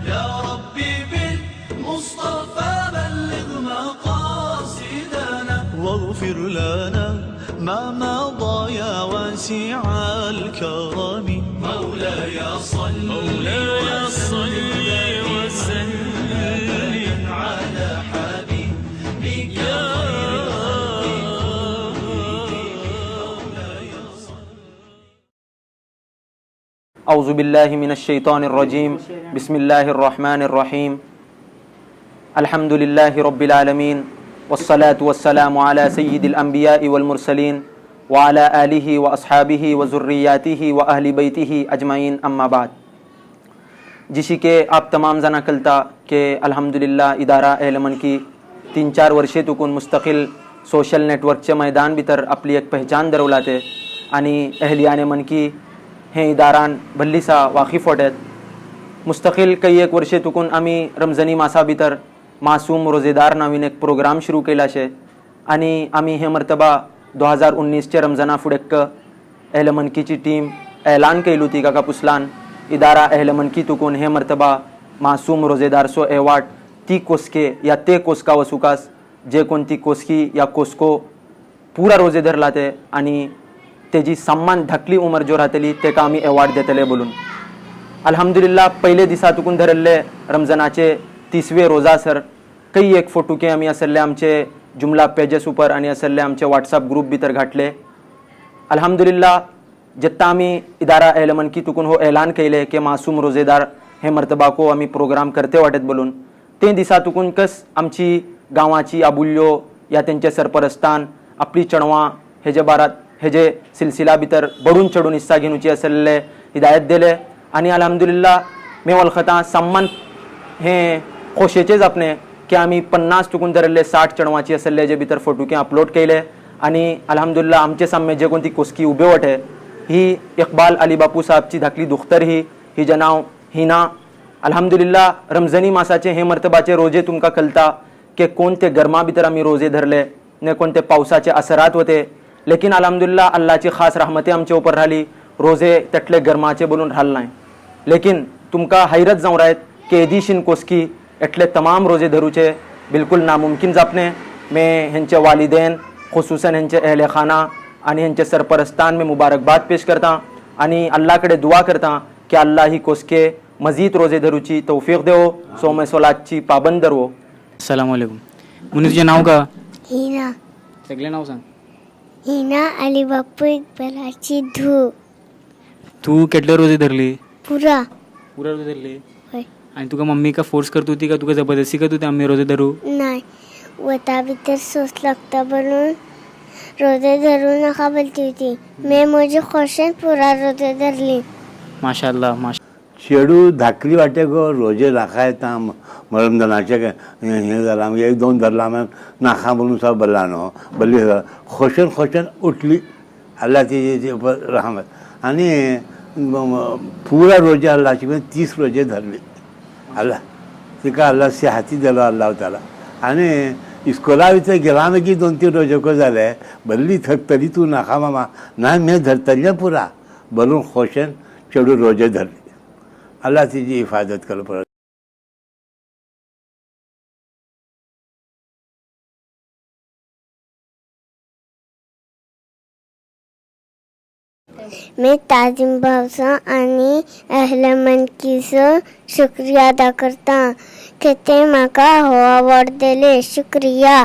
يا ربي بالمصطفى بلغ مقاصدنا واغفر لنا ما مضى يا واسع الكرم مولاي صل وسلم على حبيبك يا أعوذ بالله من الشيطان الرجيم بسم الله الرحمن الرحيم الحمد لله رب العالمين والصلاة والسلام على سيد الأنبياء والمرسلين وعلى آله وأصحابه وذرياته وأهل بيته أجمعين أما بعد जिशी के आप तमाम जना कलता के अल्हम्दुलिल्लाह इदारा एलमन की 3-4 वर्षे तुकून मुस्तकिल सोशल नेटवर्कचे मैदान भितर आपली एक पहचान दरवलाते आणि अहलियाने मन की हे इदारान भल्लीसा वाकिफ वाटत मुस्तकिल काही एक वर्षे तुकून आम्ही रमजानी मासा भितर मासूम रोजेदार नावीन एक प्रोग्राम सुरू केला शे आणि आम्ही हे मर्तबा 2019चे रमजाना फुडेक्क अहलमनकीची टीम ऐलान केली होती काका पुसलान इदारा अहलमनकी तुकून हे मर्तबा मासूम रोजेदार सो एवार्ड ती कोसके या ते कोसका वसुकास जे कोणती कोसकी या कोसको पुरा रोजे धरला ते आणि तेजी सम्मान धाकली उमर जो राहतली तेका आम्ही अवॉर्ड देतले बोलून अल्हम्दुलिल्लाह पहिले दिसा तुकून धरले रमजानाचे 30वे रोजा सर काही एक फोटोके आम्ही असले आमचे जुमला पेजेस उपर आणि असले आमचे व्हॉट्सअप ग्रुप भितर घातले अल्हम्दुलिल्लाह जेत्ता आम्ही इदारा एलमनकी तुकून हो ऐलान केले की मासूम रोजेदार हे मर्तबा को आम्ही प्रोग्राम करते वाटत बोलून ते दिसा तुकून कस आमची गावाची आबुल्यो या त्यांचे सरपरस्तान आपली चणवा हेजे बारात हेजे सिलसिला भितर बडून चढून हिस्सा घेऊची असले हिदायत दिले आणि अल्हम्दुलिल्लाह मे वलखता सम्मान हे खोशेचेच आपणे की आम्ही 50 तुकून धरले 60 चणवाची असले जे भितर फोटोके अपलोड केले आणि अल्हम्दुलिल्लाह आमचे सामने जे कोणती कोसकी उभे वटे ही इकबाल अली बापू साहबची धाकली दुख्तर ही जे नाव हिना अल्हम्दुलिल्लाह रमजानी मासाचे हे मर्तबाचे रोजे तुमका कळता की कोणते गरमा भितर आम्ही रोजे धरले ने कोणते पावसाचे असरात होते लेकिन अल्हम्दुलिल्लाह अल्लाहची खास रहमते आमचे ऊपर राहिली रोजे तटले गरमाचे बोलून राहिल नाही लेकिन तुमका हैरत जाऊन राहत की एदिशीन कोसकी एटले तमाम रोजे धरूचे बिलकुल नामुमकिन जापने मैं हेंचे वालिदैन खुसूसन हेंचे अहले खाना आणि हेंचे सरपरस्तान में मुबारकबाद पेश करता आणि अल्लाहकडे दुआ करता की अल्लाह ही कोसके मजीद रोजे धरूची तौफीक देवो सोमे सोलातची पाबंद धरवो अस्सलाम वालेकुम मुनीरचे नाव का हिना सगळे नाव सांग हिना अली बापू इकबालाची धू तू केटले रोजे धरली पुरा पुरा रोजे धरली होय आणि तुका मम्मी का फोर्स करत होती का तुका जबरदस्ती करत होती आम्ही रोजे धरू नाही वता भितर सोस लागता बनून रोजे धरू नका बोलती होती मी माझी खोशन पुरा रोजे धरली माशाअल्लाह माशा चेडू धाकली वाटे गो रोजे नाखा येता रमजानाचे हे जाला आमी 1-2 धरला नाखा म्हणून सब बल्ला न्हू बल्ली खोशन उठली अल्लाह ती रहमत आणि पुरा रोजे अल्लाहची 30 रोजे धरली अल्लाह तिका अल्लाह सेहाती दिलो अल्लाह ताला आणि इस्कोला भितर गेला मागीर 2-3 रोजेको जाले बल्ली थकतली तू नाखा मामा ना मी धरतलें पुरा बलून खोशन चेडू रोजे धरली अल्लाह तिची हिफाजत करो परत मी ताजिम भावसा आणि अहलमनकीचो शुक्रिया अदा करता की ते म्हाका हो अवॉर्ड दिले शुक्रिया